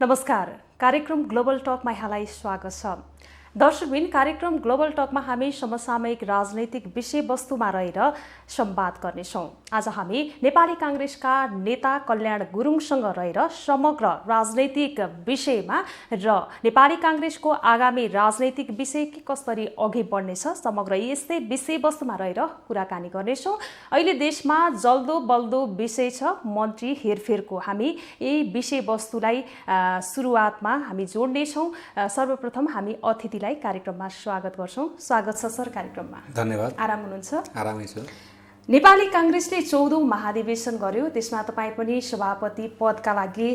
नमस्कार। कार्यक्रम ग्लोबल टकमा यहाँलाई स्वागत छ। दर्शकबिन, कार्यक्रम ग्लोबल टकमा हामी समसामयिक राजनैतिक विषयवस्तुमा रहेर संवाद गर्नेछौँ। आज हामी नेपाली कांग्रेसका नेता कल्याण गुरुङसँग रहेर समग्र राजनैतिक विषयमा र नेपाली कांग्रेसको आगामी राजनैतिक विषय के कसरी अघि बढ्नेछ समग्र यस्तै विषयवस्तुमा रहेर कुराकानी गर्नेछौँ। अहिले देशमा जल्दो बल्दो विषय छ मन्त्री हेरफेरको। हामी यही विषयवस्तुलाई सुरुवातमा हामी जोड्नेछौँ। सर्वप्रथम हामी अतिथिलाई कार्यक्रममा स्वागत गर्छौँ। स्वागत छ सर कार्यक्रममा। धन्यवाद। आराम हुनुहुन्छ? आरामै छु। नेपाली कांग्रेसले 14औं महाधिवेशन गर्यो। त्यसमा तपाईँ पनि सभापति पदका लागि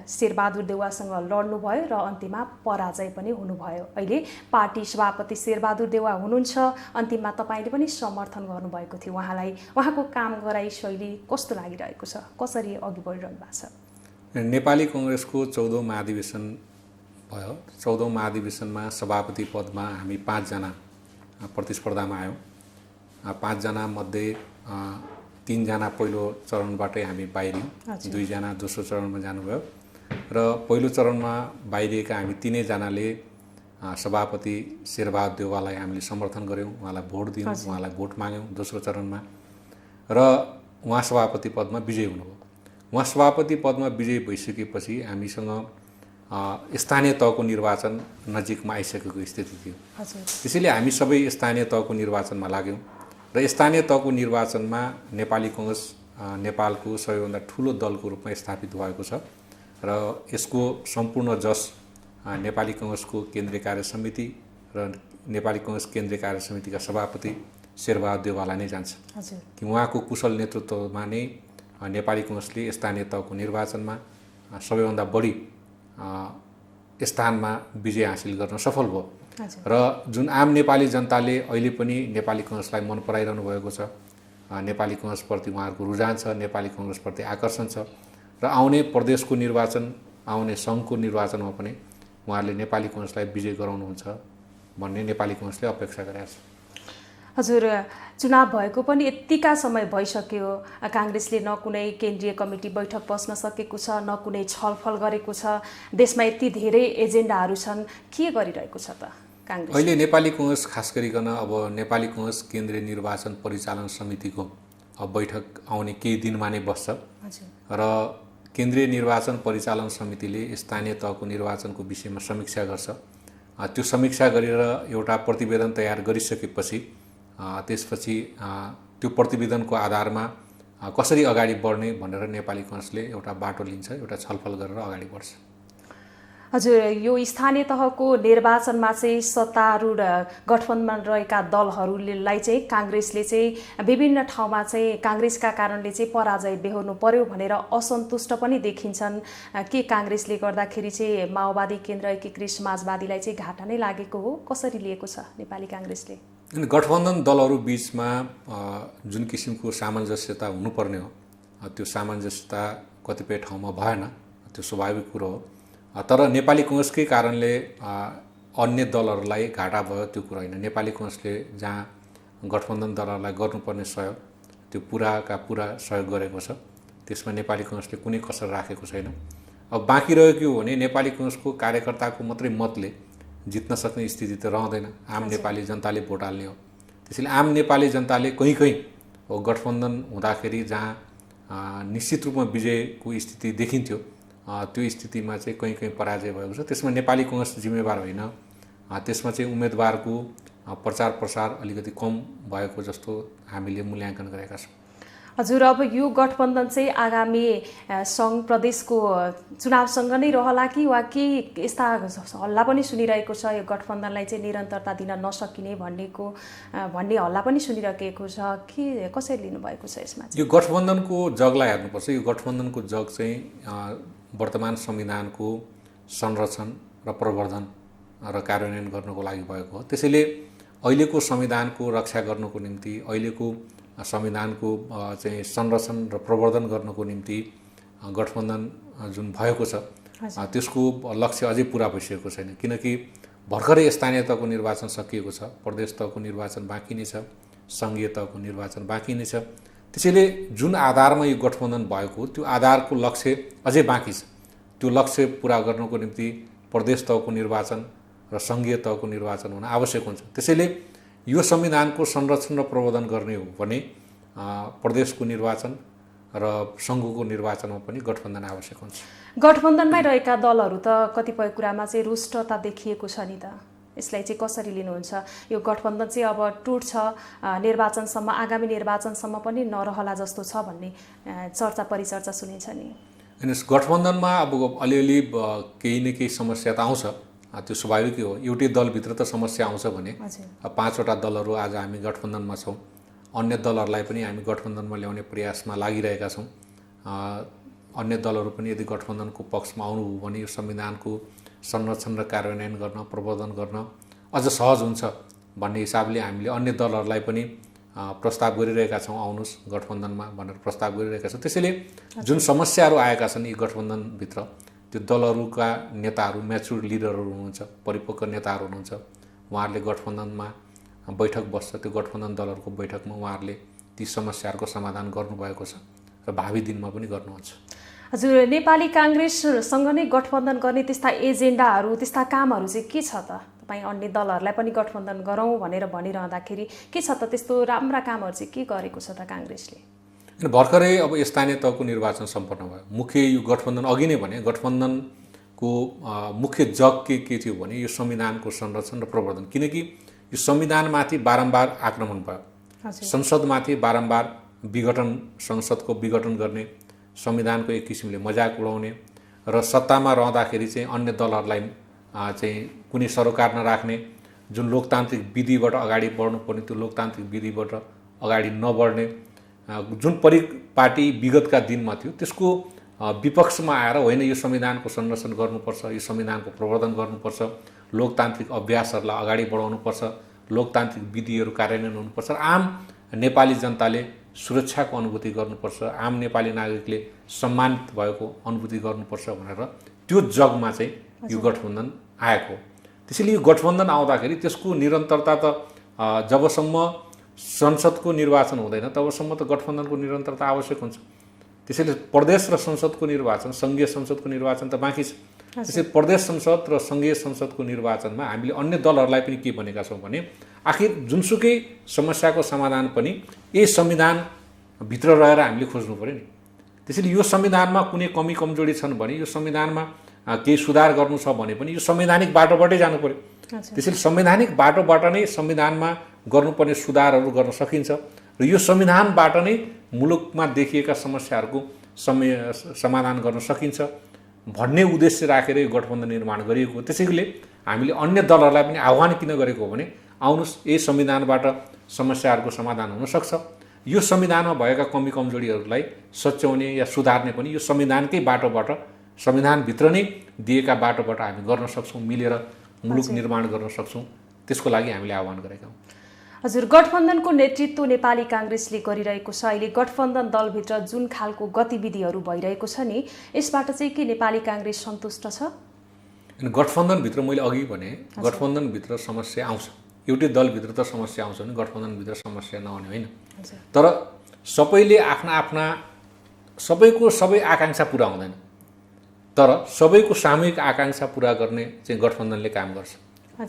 शेरबहादुर देउवासँग लड्नुभयो र अन्तिममा पराजय पनि हुनुभयो। अहिले पार्टी सभापति शेरबहादुर देउवा हुनुहुन्छ। अन्तिममा तपाईँले पनि समर्थन गर्नुभएको थियो उहाँलाई। उहाँको काम गराइ शैली कस्तो लागिरहेको छ? कसरी अघि बढिरहनु भएको छ? नेपाली कांग्रेसको 14औं महाधिवेशन भयो। 14औं महाधिवेशनमा सभापति पदमा हामी 5 जना प्रतिस्पर्धामा आयौँ। 5 जना मध्ये 3 जना पहिलो चरणबाटै हामी बाहिरियौँ। 2 जना दोस्रो चरणमा जानुभयो र पहिलो चरणमा बाहिरिएका हामी 3 जनाले सभापति शेरबहादुर देउवालाई हामीले समर्थन गऱ्यौँ। उहाँलाई भोट दियौँ, उहाँलाई भोट माग्यौँ दोस्रो चरणमा र उहाँ सभापति पदमा विजयी हुनुभयो। उहाँ सभापति पदमा विजयी भइसकेपछि हामीसँग स्थानीय तहको निर्वाचन नजिकमा आइसकेको स्थिति थियो। त्यसैले हामी सबै स्थानीय तहको निर्वाचनमा लाग्यौँ र स्थानीय तहको निर्वाचनमा नेपाली कांग्रेस नेपालको सबैभन्दा ठुलो दलको रूपमा स्थापित भएको छ र यसको सम्पूर्ण जस नेपाली कांग्रेसको केन्द्रीय कार्य समिति र नेपाली कांग्रेस केन्द्रीय कार्य समितिका सभापति शेरबहादुर देउवालाई नै जान्छ कि उहाँको कुशल नेतृत्वमा नै नेपाली कांग्रेसले स्थानीय तहको निर्वाचनमा सबैभन्दा बढी स्थानमा विजय हासिल गर्न सफल भयो र जुन आम नेपाली जनताले अहिले पनि नेपाली कांग्रेसलाई मन पराइरहनु भएको छ। नेपाली कांग्रेसप्रति उहाँहरूको रुझान छ, नेपाली कांग्रेसप्रति आकर्षण छ र आउने प्रदेशको निर्वाचन, आउने सङ्घको निर्वाचनमा पनि उहाँहरूले नेपाली कांग्रेसलाई विजय गराउनुहुन्छ भन्ने नेपाली कांग्रेसले अपेक्षा गरेको छ। हजुर, चुनाव भएको पनि यतिका समय भइसक्यो। कांग्रेसले न कुनै केन्द्रीय कमिटी बैठक बस्न सकेको छ, न कुनै छलफल गरेको छ। देशमा यति धेरै एजेन्डाहरू छन्, के गरिरहेको छ त कांग्रेस? अहिले नेपाली कांग्रेस खास गरिकन अब नेपाली कांग्रेस केन्द्रीय निर्वाचन परिचालन समितिको बैठक आउने केही दिनमा नै बस्छ र केन्द्रीय निर्वाचन परिचालन समितिले स्थानीय तहको निर्वाचनको विषयमा समीक्षा गर्छ। त्यो समीक्षा गरेर एउटा प्रतिवेदन तयार गरिसकेपछि त्यसपछि त्यो प्रतिवेदनको आधारमा कसरी अगाडि बढ्ने भनेर नेपाली कांग्रेसले एउटा बाटो लिन्छ, एउटा छलफल गरेर अगाडि बढ्छ। हजुर, यो स्थानीय तहको निर्वाचनमा चाहिँ सत्तारूढ गठबन्धनमा रहेका दलहरूलाई चाहिँ कांग्रेसले चाहिँ विभिन्न ठाउँमा चाहिँ कांग्रेसका कारणले चाहिँ पराजय बेहोर्नु पर्यो भनेर असन्तुष्ट पनि देखिन्छन्। के कांग्रेसले गर्दाखेरि चाहिँ माओवादी केन्द्र एकीकृत समाजवादीलाई चाहिँ घाटा नै लागेको हो? कसरी लिएको छ नेपाली कांग्रेसले? गठबन्धन दलहरू बीचमा जुन किसिमको सामञ्जस्यता हुनुपर्ने हो त्यो सामञ्जस्यता कतिपय ठाउँमा भएन, त्यो स्वाभाविक कुरो हो। तर नेपाली कांग्रेसकै कारणले अन्य दलहरूलाई घाटा भयो त्यो कुरा होइन। नेपाली कांग्रेसले जहाँ गठबन्धन दलहरूलाई गर्नुपर्ने सहयोग त्यो पुराका पुरा सहयोग गरेको छ। त्यसमा नेपाली कांग्रेसले कुनै कसर राखेको छैन। अब बाँकी रह्यो के हो भने नेपाली कांग्रेसको कार्यकर्ताको मात्रै मतले जित्न सक्ने स्थिति त रहँदैन। आम नेपाली जनताले भोट हाल्ने हो। त्यसैले आम नेपाली जनताले कहीँ गठबन्धन हुँदाखेरि जहाँ निश्चित रूपमा विजयको स्थिति देखिन्थ्यो त्यो स्थितिमा चाहिँ कहीँ पराजय भएको छ। त्यसमा नेपाली कांग्रेस जिम्मेवार होइन। त्यसमा चाहिँ उम्मेदवारको प्रचार प्रसार अलिकति कम भएको जस्तो हामीले मूल्याङ्कन गरेका छौँ। हजुर, अब यो गठबन्धन चाहिँ आगामी सङ्घ प्रदेशको चुनावसँग नै रहला कि वा के यस्ता हल्ला पनि सुनिरहेको छ यो गठबन्धनलाई चाहिँ निरन्तरता दिन नसकिने भन्ने हल्ला पनि सुनिरहेको छ? के कसरी लिनुभएको छ यसमा? यो गठबन्धनको जगलाई हेर्नुपर्छ। यो गठबन्धनको जग चाहिँ वर्तमान संविधानको संरक्षण र प्रवर्धन र कार्यान्वयन गर्नको लागि भएको हो। त्यसैले अहिलेको संविधानको रक्षा गर्नको निम्ति, अहिलेको संविधानको चाहिँ संरक्षण र प्रवर्धन गर्नको निम्ति गठबन्धन जुन भएको छ त्यसको लक्ष्य अझै पुरा भइसकेको छैन। किनकि भर्खरै स्थानीय तहको निर्वाचन सकिएको छ, प्रदेश तहको निर्वाचन बाँकी नै छ, सङ्घीय तहको निर्वाचन बाँकी नै छ। त्यसैले जुन आधारमा यो गठबन्धन भएको त्यो आधारको लक्ष्य अझै बाँकी छ। त्यो लक्ष्य पुरा गर्नको निम्ति प्रदेश तहको निर्वाचन र सङ्घीय तहको निर्वाचन हुन आवश्यक हुन्छ। त्यसैले यो संविधानको संरक्षण र प्रवर्धन गर्ने हो भने प्रदेशको निर्वाचन र सङ्घको निर्वाचनमा पनि गठबन्धन आवश्यक हुन्छ। गठबन्धनमै रहेका दलहरू त कतिपय कुरामा चाहिँ रुष्टता देखिएको छ नि त, यसलाई चाहिँ कसरी लिनुहुन्छ? यो गठबन्धन चाहिँ अब टुट्छ, निर्वाचनसम्म आगामी निर्वाचनसम्म पनि नरहला जस्तो छ भन्ने चर्चा परिचर्चा सुनिन्छ नि। यस गठबन्धनमा अब अलिअलि केही न केही समस्या त आउँछ, त्यो स्वाभाविकै हो। एउटै दलभित्र त समस्या आउँछ भने 5वटा दलहरू आज हामी गठबन्धनमा छौँ, अन्य दलहरूलाई पनि हामी गठबन्धनमा ल्याउने प्रयासमा लागिरहेका छौँ। अन्य दलहरू पनि यदि गठबन्धनको पक्षमा आउनुभयो भने यो संविधानको संरक्षण र कार्यान्वयन गर्न, प्रवर्धन गर्न अझ सहज हुन्छ भन्ने हिसाबले हामीले अन्य दलहरूलाई पनि प्रस्ताव गरिरहेका छौँ, आउनुहोस् गठबन्धनमा भनेर प्रस्ताव गरिरहेका छौँ। त्यसैले जुन समस्याहरू आएका छन् यी गठबन्धनभित्र, त्यो दलहरूका नेताहरू, म्याच्युर लिडरहरू हुनुहुन्छ, परिपक्व नेताहरू हुनुहुन्छ, उहाँहरूले गठबन्धनमा बैठक बस्छ, त्यो गठबन्धन दलहरूको बैठकमा उहाँहरूले ती समस्याहरूको समाधान गर्नुभएको छ र भावी दिनमा पनि गर्नुहुन्छ। हजुर, नेपाली काङ्ग्रेससँग नै गठबन्धन गर्ने त्यस्ता एजेन्डाहरू, त्यस्ता कामहरू चाहिँ के छ त? तपाईँ अन्य दलहरूलाई पनि गठबन्धन गरौँ भनेर भनिरहँदाखेरि के छ त त्यस्तो राम्रा कामहरू चाहिँ के गरेको छ त काङ्ग्रेसले? भर्खरै अब स्थानीय तहको निर्वाचन सम्पन्न भयो। मुख्य यो गठबन्धन अघि नै भने गठबन्धनको मुख्य जग के थियो भने यो संविधानको संरक्षण र प्रवर्धन, किनकि यो संविधानमाथि बारम्बार आक्रमण भयो, संसदमाथि बारम्बार विघटन, संसदको विघटन गर्ने, संविधानको एक किसिमले मजाक उडाउने र सत्तामा रहँदाखेरि चाहिँ अन्य दलहरूलाई चाहिँ कुनै सरोकार नराख्ने, जुन लोकतान्त्रिक विधिबाट अगाडि बढ्नुपर्ने त्यो लोकतान्त्रिक विधिबाट अगाडि नबढ्ने, जुन पार्टी विगतका दिनमा थियो त्यसको विपक्षमा आएर होइन यो संविधानको संरक्षण गर्नुपर्छ, यो संविधानको प्रवर्धन गर्नुपर्छ, लोकतान्त्रिक अभ्यासहरूलाई अगाडि बढाउनुपर्छ, लोकतान्त्रिक विधिहरू कार्यान्वयन हुनुपर्छ, आम नेपाली जनताले सुरक्षाको अनुभूति गर्नुपर्छ, आम नेपाली नागरिकले सम्मानित भएको अनुभूति गर्नुपर्छ भनेर त्यो जगमा चाहिँ यो गठबन्धन आएको। त्यसैले यो गठबन्धन आउँदाखेरि त्यसको निरन्तरता त जबसम्म संसदको निर्वाचन हुँदैन तबसम्म त गठबन्धनको निरन्तरता आवश्यक हुन्छ। त्यसैले प्रदेश र संसदको निर्वाचन, सङ्घीय संसदको निर्वाचन त बाँकी छ। त्यसैले प्रदेश संसद र सङ्घीय संसदको निर्वाचनमा हामीले अन्य दलहरूलाई पनि के भनेका छौँ भने आखिर जुनसुकै समस्याको समाधान पनि यही संविधानभित्र रहेर हामीले खोज्नु पऱ्यो नि। त्यसैले यो संविधानमा कुनै कमी कमजोरी छन् भने यो संविधानमा केही सुधार गर्नु छ भने पनि यो संवैधानिक बाटोबाटै जानु पऱ्यो। त्यसैले संवैधानिक बाटोबाट नै संविधानमा गर्नुपर्ने सुधारहरू गर्न सकिन्छ र यो संविधानबाट नै मुलुकमा देखिएका समस्याहरूको समाधान गर्न सकिन्छ भन्ने उद्देश्य राखेर यो गठबन्धन निर्माण गरिएको। त्यसैले हामीले अन्य दलहरूलाई पनि आह्वान किन गरेको हो भने आउनुहोस् यही संविधानबाट समस्याहरूको समाधान हुनसक्छ, यो संविधानमा भएका कमी कमजोरीहरूलाई सच्याउने या सुधार्ने पनि यो संविधानकै बाटोबाट, संविधानभित्र नै दिएका बाटोबाट हामी गर्न सक्छौँ, मिलेर मुलुक निर्माण गर्न सक्छौँ। त्यसको लागि हामीले आह्वान गरेका हौँ। हजुर, गठबन्धनको नेतृत्व नेपाली काङ्ग्रेसले गरिरहेको छ। अहिले गठबन्धन दलभित्र जुन खालको गतिविधिहरू भइरहेको छ नि, यसबाट चाहिँ के नेपाली काङ्ग्रेस सन्तुष्ट छ? गठबन्धनभित्र मैले अघि भने गठबन्धनभित्र समस्या आउँछ, एउटै दलभित्र त समस्या आउँछ भने गठबन्धनभित्र समस्या नआउने होइन। तर सबैले आफ्ना सबैको सबै आकाङ्क्षा पुरा हुँदैन, तर सबैको सामूहिक आकाङ्क्षा पुरा गर्ने चाहिँ गठबन्धनले काम गर्छ।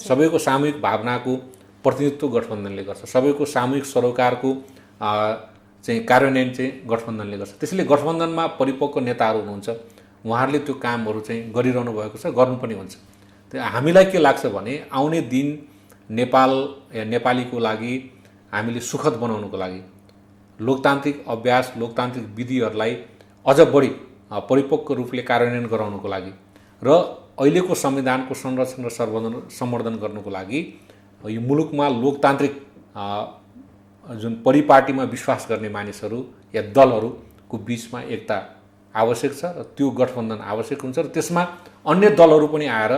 सबैको सामूहिक भावनाको प्रतिनिधित्व गठबन्धनले गर्छ, सबैको सामूहिक सरोकारको चाहिँ कार्यान्वयन चाहिँ गठबन्धनले गर्छ। त्यसैले गठबन्धनमा परिपक्व नेताहरू हुनुहुन्छ, उहाँहरूले त्यो कामहरू चाहिँ गरिरहनु भएको छ, गर्नु पनि हुन्छ। त्यो हामीलाई के लाग्छ भने आउने दिन नेपाल या नेपालीको लागि हामीले सुखद बनाउनुको लागि लोकतान्त्रिक अभ्यास, लोकतान्त्रिक विधिहरूलाई अझ बढी परिपक्व रूपले कार्यान्वयन गराउनुको लागि र अहिलेको संविधानको संरक्षण र सम्वर्धन गर्नुको लागि यो मुलुकमा लोकतान्त्रिक जुन परिपाटीमा विश्वास गर्ने मानिसहरू या दलहरूको बिचमा एकता आवश्यक छ र त्यो गठबन्धन आवश्यक हुन्छ र त्यसमा अन्य दलहरू पनि आएर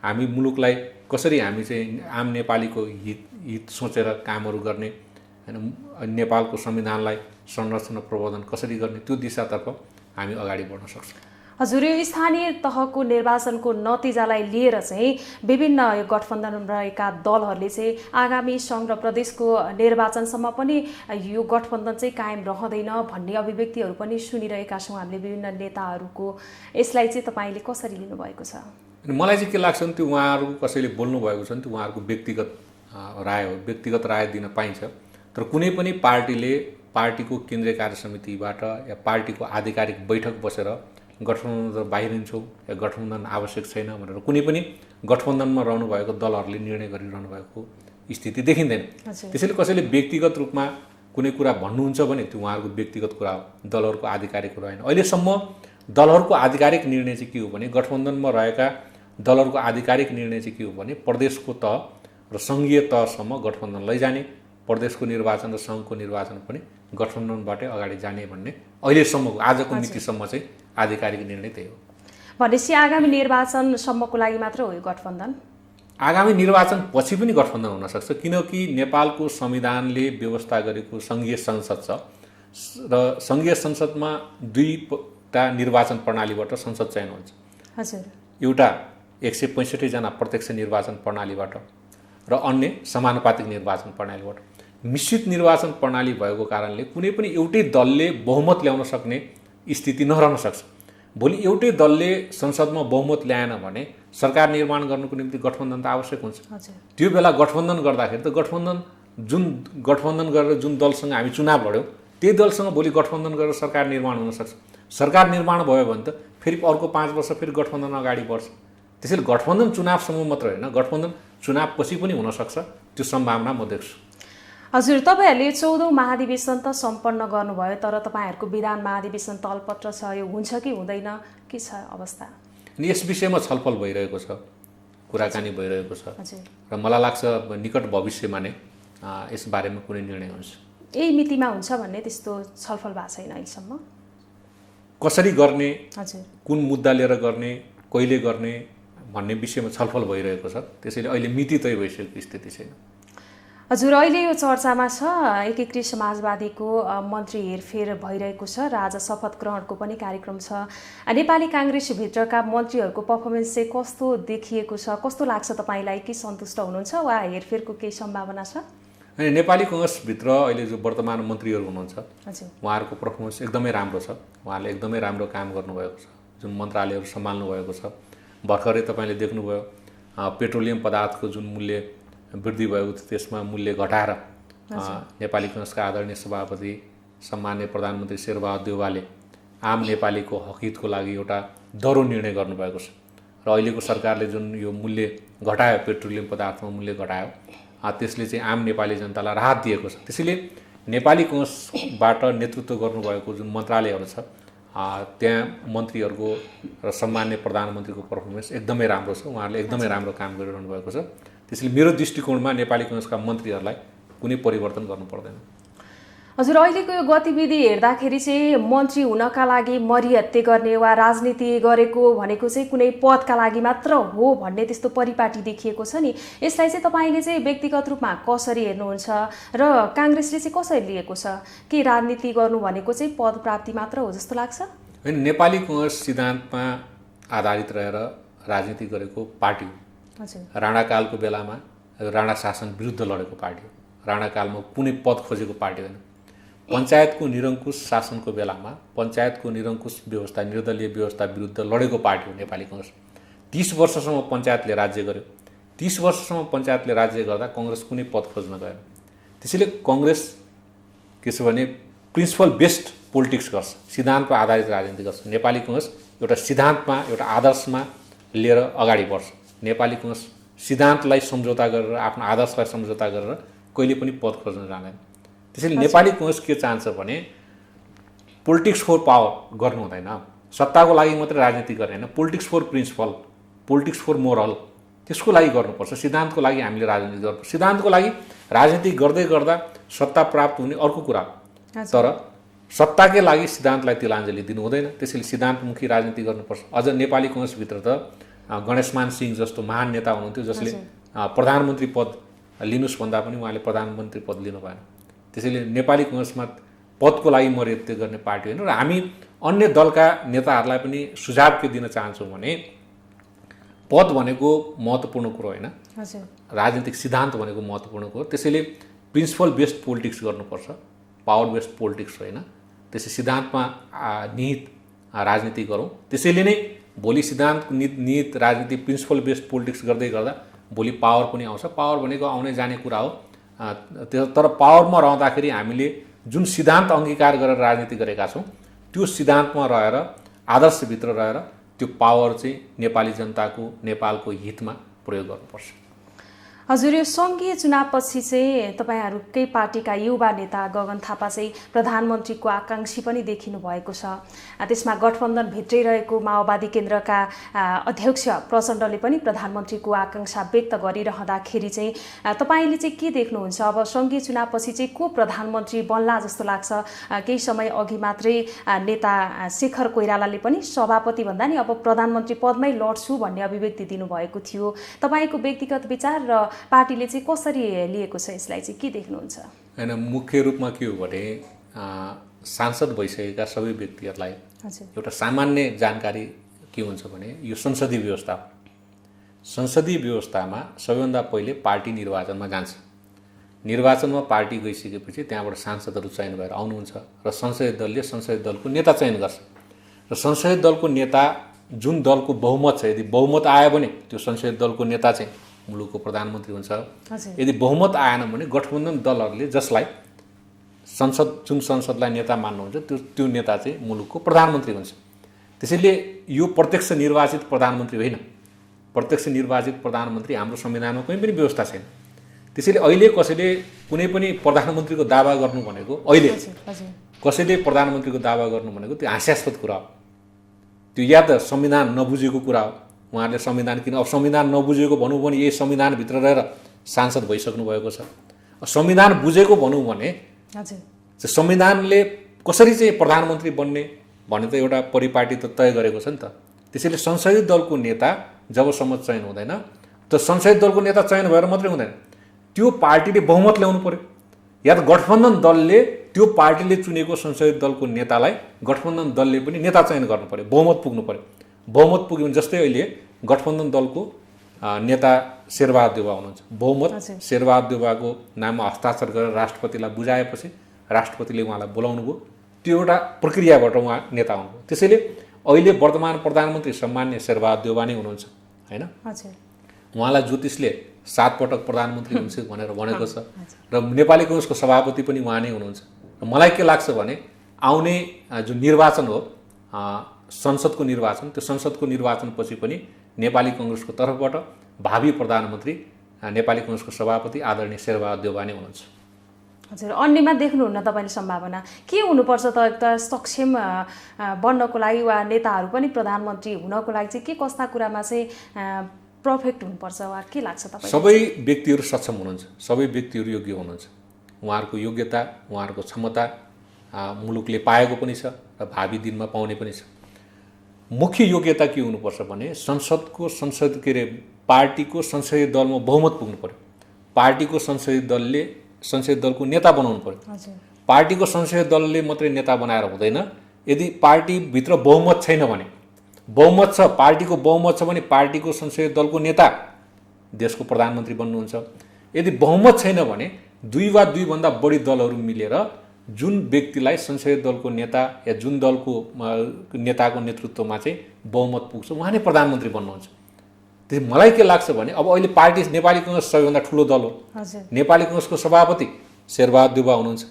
हामी मुलुकलाई कसरी हामी चाहिँ आम नेपालीको हित सोचेर कामहरू गर्ने, होइन, नेपालको संविधानलाई संरक्षण र प्रवर्धन कसरी गर्ने त्यो दिशातर्फ हामी अगाडि बढ्न सक्छौँ। हजुर, यो स्थानीय तहको निर्वाचनको नतिजालाई लिएर चाहिँ विभिन्न यो गठबन्धनमा रहेका दलहरूले चाहिँ आगामी सङ्घ र प्रदेशको निर्वाचनसम्म पनि यो गठबन्धन चाहिँ कायम रहँदैन भन्ने अभिव्यक्तिहरू पनि सुनिरहेका छौँ हामीले विभिन्न नेताहरूको। यसलाई चाहिँ तपाईँले कसरी लिनुभएको छ? मलाई चाहिँ के लाग्छ भने त्यो उहाँहरू कसैले बोल्नुभएको छ भने त्यो उहाँहरूको व्यक्तिगत राय हो, व्यक्तिगत राय दिन पाइन्छ। तर कुनै पनि पार्टीले पार्टीको केन्द्रीय कार्य समितिबाट या पार्टीको आधिकारिक बैठक बसेर गठबन्धन बाहिरिन्छौँ या गठबन्धन आवश्यक छैन भनेर कुनै पनि गठबन्धनमा रहनुभएको दलहरूले निर्णय गरिरहनु भएको स्थिति देखिँदैन। त्यसैले कसैले व्यक्तिगत रूपमा कुनै कुरा भन्नुहुन्छ भने त्यो उहाँहरूको व्यक्तिगत कुरा हो, दलहरूको आधिकारिक कुरा होइन। अहिलेसम्म दलहरूको आधिकारिक निर्णय चाहिँ के हो भने गठबन्धनमा रहेका दलहरूको आधिकारिक निर्णय चाहिँ के हो भने प्रदेशको तह र सङ्घीय तहसम्म गठबन्धन लैजाने, प्रदेशको निर्वाचन र सङ्घको निर्वाचन पनि गठबन्धनबाटै अगाडि जाने भन्ने अहिलेसम्मको आजको मितिसम्म चाहिँ आधिकारिक निर्णय त्यही हो। भनेपछि आगामी निर्वाचनसम्मको लागि मात्र हो यो गठबन्धन? आगामी निर्वाचन पछि पनि गठबन्धन हुनसक्छ, किनकि नेपालको संविधानले व्यवस्था गरेको सङ्घीय संसद छ र सङ्घीय संसदमा दुईवटा निर्वाचन प्रणालीबाट संसद चयन हुन्छ। हजुर, एउटा 165 जना प्रत्यक्ष निर्वाचन प्रणालीबाट र अन्य समानुपातिक निर्वाचन प्रणालीबाट। मिश्रित निर्वाचन प्रणाली भएको कारणले कुनै पनि एउटै दलले बहुमत ल्याउन सक्ने स्थिति नरहन सक्छ। भोलि एउटै दलले संसदमा बहुमत ल्याएन भने सरकार निर्माण गर्नुको निम्ति गठबन्धन त आवश्यक हुन्छ। त्यो बेला गठबन्धन गर्दाखेरि त जुन गठबन्धन गरेर जुन दलसँग हामी चुनाव लड्यौँ त्यही दलसँग भोलि गठबन्धन गरेर सरकार निर्माण हुनसक्छ। सरकार निर्माण भयो भने त फेरि अर्को 5 वर्ष फेरि गठबन्धन अगाडि बढ्छ। त्यसैले गठबन्धन चुनावसम्म मात्र होइन, गठबन्धन चुनावपछि पनि हुनसक्छ, त्यो सम्भावना म देख्छु। हजुर, तपाईँहरूले 14औं महाधिवेशन त सम्पन्न गर्नुभयो, तर तपाईँहरूको विधान महाधिवेशन तलपत्र छ, यो हुन्छ कि हुँदैन, के छ अवस्था? अनि यस विषयमा छलफल भइरहेको छ, कुराकानी भइरहेको छ र मलाई लाग्छ निकट भविष्यमा नै यस बारेमा कुनै निर्णय हुन्छ। यही मितिमा हुन्छ भन्ने त्यस्तो छलफल भएको छैन अहिलेसम्म? कसरी गर्ने, हजुर, कुन मुद्दा लिएर गर्ने, कहिले गर्ने भन्ने विषयमा छलफल भइरहेको छ। त्यसैले अहिले मिति तय भइसकेको स्थिति छैन। हजुर, अहिले यो चर्चामा छ एकीकृत समाजवादीको मन्त्री हेरफेर भइरहेको छ र आज शपथ ग्रहणको पनि कार्यक्रम छ। नेपाली काङ्ग्रेसभित्रका मन्त्रीहरूको पर्फर्मेन्स चाहिँ कस्तो देखिएको छ? कस्तो लाग्छ तपाईँलाई? के सन्तुष्ट हुनुहुन्छ वा हेरफेरको केही सम्भावना छ? अनि नेपाली काङ्ग्रेसभित्र अहिले जो वर्तमान मन्त्रीहरू हुनुहुन्छ उहाँहरूको पर्फर्मेन्स एकदमै राम्रो छ। उहाँले एकदमै राम्रो काम गर्नुभएको छ, जुन मन्त्रालयहरू सम्हाल्नु भएको छ। भर्खरै तपाईँले देख्नुभयो पेट्रोलियम पदार्थको जुन मूल्य वृद्धि भएको थियो त्यसमा मूल्य घटाएर नेपाली काङ्ग्रेसका आदरणीय सभापति सम्माननीय प्रधानमन्त्री शेरबहादुर देउवाले आम नेपालीको हकहितको लागि एउटा दह्रो निर्णय गर्नुभएको छ र अहिलेको सरकारले जुन यो मूल्य घटायो, पेट्रोलियम पदार्थमा मूल्य घटायो, त्यसले चाहिँ आम नेपाली जनतालाई राहत दिएको छ। त्यसैले नेपाली काङ्ग्रेसबाट नेतृत्व गर्नुभएको जुन मन्त्रालयहरू छ त्यहाँ मन्त्रीहरूको र सम्माननीय प्रधानमन्त्रीको पर्फर्मेन्स एकदमै राम्रो छ। उहाँहरूले एकदमै राम्रो काम गरिरहनु भएको छ। त्यसैले मेरो दृष्टिकोणमा नेपाली काङ्ग्रेसका मन्त्रीहरूलाई कुनै परिवर्तन गर्नु पर्दैन। हजुर, अहिलेको यो गतिविधि हेर्दाखेरि चाहिँ मन्त्री हुनका लागि मरिहत्ते गर्ने वा राजनीति गरेको भनेको चाहिँ कुनै पदका लागि मात्र हो भन्ने त्यस्तो परिपाटी देखिएको छ नि, यसलाई चाहिँ तपाईँले चाहिँ व्यक्तिगत रूपमा कसरी हेर्नुहुन्छ र काङ्ग्रेसले चाहिँ कसरी लिएको छ? के राजनीति गर्नु भनेको चाहिँ पद प्राप्ति मात्र हो जस्तो लाग्छ? होइन, नेपाली काङ्ग्रेस सिद्धान्तमा आधारित रहेर राजनीति गरेको पार्टी हो। राणाकालको बेलामा राणा शासन विरुद्ध लडेको पार्टी हो। राणाकालमा कुनै पद खोजेको पार्टी होइन। पञ्चायतको निरङ्कुश शासनको बेलामा पञ्चायतको निरङ्कुश व्यवस्था, निर्दलीय व्यवस्था विरुद्ध लडेको पार्टी हो नेपाली काङ्ग्रेस। 30 वर्षसम्म पञ्चायतले राज्य गर्यो। 30 वर्षसम्म पञ्चायतले राज्य गर्दा काङ्ग्रेस कुनै पद खोज्न गएन। त्यसैले काङ्ग्रेस के छ भने प्रिन्सिपल बेस्ड पोलिटिक्स गर्छ, सिद्धान्तमा आधारित राजनीति गर्छ। नेपाली काङ्ग्रेस एउटा सिद्धान्तमा, एउटा आदर्शमा लिएर अगाडि बढ्छ। नेपाली काङ्ग्रेस सिद्धान्तलाई सम्झौता गरेर, आफ्नो आदर्शलाई सम्झौता गरेर कहिले पनि पद खोज्न जाँदैन। त्यसैले नेपाली काङ्ग्रेस के चाहन्छ भने पोलिटिक्स फर पावर गर्नु हुँदैन, सत्ताको लागि मात्रै राजनीति गर्ने होइन, politics for principle, politics for moral, त्यसको लागि गर्नुपर्छ। सिद्धान्तको लागि हामीले राजनीति गर्नुपर्छ। सिद्धान्तको लागि राजनीति गर्दै गर्दा सत्ता प्राप्त हुने अर्को कुरा, तर सत्ताकै लागि सिद्धान्तलाई तिलाञ्जली दिनु हुँदैन। त्यसैले सिद्धान्तमुखी राजनीति गर्नुपर्छ। अझ नेपाली काङ्ग्रेसभित्र त गणेशमान सिंह जस्तो महान नेता हुनुहुन्थ्यो जसले प्रधानमन्त्री पद लिनुहोस् भन्दा पनि उहाँले प्रधानमन्त्री पद लिनु भएन। त्यसैले नेपाली काङ्ग्रेसमा पदको लागि मर्यादित गर्ने पार्टी होइन र हामी अन्य दलका नेताहरूलाई पनि सुझाव के दिन चाहन्छु भने पद भनेको महत्त्वपूर्ण कुरो होइन, हजुर, राजनीतिक सिद्धान्त भनेको महत्त्वपूर्ण कुरो। त्यसैले प्रिन्सिपल बेस्ड पोलिटिक्स गर्नुपर्छ, पावर बेस्ड पोलिटिक्स होइन। त्यसै सिद्धान्तमा निहित राजनीति गरौँ। त्यसैले नै भोलि सिद्धान्त निहित राजनीति प्रिन्सिपल बेस्ड पोलिटिक्स गर्दै गर्दा भोलि पावर पनि आउँछ। पावर भनेको आउने जाने कुरा हो। तर पावरमा रहँदाखेरि हामीले जुन सिद्धान्त अङ्गीकार गरेर राजनीति गरेका छौँ त्यो सिद्धान्तमा रहेर, आदर्शभित्र रहेर त्यो पावर चाहिँ नेपाली जनताको, नेपालको हितमा प्रयोग गर्नुपर्छ। हजुर, यो सङ्घीय चुनावपछि चाहिँ तपाईँहरूकै पार्टीका युवा नेता गगन थापा चाहिँ प्रधानमन्त्रीको आकाङ्क्षी पनि देखिनु भएको छ। त्यसमा गठबन्धनभित्रै रहेको माओवादी केन्द्रका अध्यक्ष प्रचण्डले पनि प्रधानमन्त्रीको आकाङ्क्षा व्यक्त गरिरहँदाखेरि चाहिँ तपाईँले चाहिँ के देख्नुहुन्छ? अब सङ्घीय चुनावपछि चाहिँ को प्रधानमन्त्री बन्ला जस्तो लाग्छ? केही समय अघि मात्रै नेता शेखर कोइरालाले पनि सभापति भन्दा नि अब प्रधानमन्त्री पदमै लड्छु भन्ने अभिव्यक्ति दिनुभएको थियो। तपाईँको व्यक्तिगत विचार र पार्टीले चाहिँ कसरी लिएको छ यसलाई चाहिँ के देख्नुहुन्छ? होइन, मुख्य रूपमा के हो भने सांसद भइसकेका सबै व्यक्तिहरूलाई एउटा सामान्य जानकारी के हुन्छ भने यो संसदीय व्यवस्था हो। संसदीय व्यवस्थामा सबैभन्दा पहिले पार्टी निर्वाचनमा जान्छ। निर्वाचनमा पार्टी गइसकेपछि त्यहाँबाट सांसदहरू चयन भएर आउनुहुन्छ र संसदीय दलले संसदीय दलको नेता चयन गर्छ र संसदीय दलको नेता जुन दलको बहुमत छ, यदि बहुमत आयो भने त्यो संसदीय दलको नेता चाहिँ मुलुकको प्रधानमन्त्री हुन्छ। यदि बहुमत आएन भने गठबन्धन दलहरूले जसलाई जुन संसदलाई नेता मान्नुहुन्छ त्यो नेता चाहिँ मुलुकको प्रधानमन्त्री हुन्छ। त्यसैले यो प्रत्यक्ष निर्वाचित प्रधानमन्त्री होइन। प्रत्यक्ष निर्वाचित प्रधानमन्त्री हाम्रो संविधानमा कुनै पनि व्यवस्था छैन। त्यसैले अहिले कसैले कुनै पनि प्रधानमन्त्रीको दावा गर्नु भनेको कसैले प्रधानमन्त्रीको दावा गर्नु भनेको त्यो हास्यास्पद कुरा हो। त्यो या त संविधान नबुझेको कुरा हो। उहाँहरूले संविधान किन अब संविधान नबुझेको भनौँ भने यही संविधानभित्र रहेर सांसद भइसक्नु भएको छ। संविधान बुझेको भनौँ भने संविधानले कसरी चाहिँ प्रधानमन्त्री बन्ने भन्ने त एउटा परिपाटी त तय गरेको छ नि त। त्यसैले संसदीय दलको नेता जबसम्म चयन हुँदैन, त्यो संसदीय दलको नेता चयन भएर मात्रै हुँदैन, त्यो पार्टीले बहुमत ल्याउनु पर्यो। या त गठबन्धन दलले त्यो पार्टीले चुनेको संसदीय दलको नेतालाई गठबन्धन दलले पनि नेता चयन गर्नु पर्यो, बहुमत पुग्नु पर्यो। बहुमत पुग्यो भने जस्तै अहिले गठबन्धन दलको नेता शेरबहादुर देउवा हुनुहुन्छ। बहुमत शेरबहादुर देउवाको नाममा हस्ताक्षर गरेर राष्ट्रपतिलाई बुझाएपछि राष्ट्रपतिले उहाँलाई बोलाउनु भयो। त्यो एउटा प्रक्रियाबाट उहाँ नेता हुनुभयो। त्यसैले अहिले वर्तमान प्रधानमन्त्री सम्मान्य शेरबहादुर देउवा नै हुनुहुन्छ होइन। उहाँलाई ज्योतिषले 7 पटक प्रधानमन्त्री हुन्छ भनेर भनेको छ र नेपाली काङ्ग्रेसको सभापति पनि उहाँ नै हुनुहुन्छ। र मलाई के लाग्छ भने आउने जुन निर्वाचन हो संसदको निर्वाचन, त्यो संसदको निर्वाचनपछि पनि नेपाली काङ्ग्रेसको तर्फबाट भावी प्रधानमन्त्री नेपाली काङ्ग्रेसको सभापति आदरणीय शेरबहादुर देउवा नै हुनुहुन्छ। हजुर, अन्यमा देख्नुहुन्न तपाईँले सम्भावना के हुनुपर्छ त एउटा सक्षम बन्नको लागि वा नेताहरू पनि प्रधानमन्त्री हुनको लागि चाहिँ के कस्ता कुरामा चाहिँ पर्फेक्ट हुनुपर्छ वा के लाग्छ तपाईँ? सबै व्यक्तिहरू सक्षम हुनुहुन्छ, सबै व्यक्तिहरू योग्य हुनुहुन्छ। उहाँहरूको योग्यता, उहाँहरूको क्षमता मुलुकले पाएको पनि छ र भावी दिनमा पाउने पनि छ। मुख्य योग्यता के हुनुपर्छ भने पार्टीको संसदीय दलमा बहुमत पुग्नु पर्यो। पार्टीको संसदीय दलले संसदीय दलको नेता बनाउनु पर्यो। पार्टीको संसदीय दलले मात्रै नेता बनाएर हुँदैन। यदि पार्टीभित्र बहुमत छैन भने, बहुमत छ, पार्टीको बहुमत छ भने पार्टीको संसदीय दलको नेता देशको प्रधानमन्त्री बन्नुहुन्छ। यदि बहुमत छैन भने 2 वा 2 भन्दा बढी दलहरू मिलेर जुन व्यक्तिलाई संसदीय दलको नेता या जुन दलको नेताको नेतृत्वमा चाहिँ बहुमत पुग्छ उहाँ नै प्रधानमन्त्री बन्नुहुन्छ। त्यसै मलाई के लाग्छ भने अब अहिले पार्टी नेपाली काङ्ग्रेस सबैभन्दा ठुलो दल हो। नेपाली काङ्ग्रेसको सभापति शेरबहादुर देउवा हुनुहुन्छ।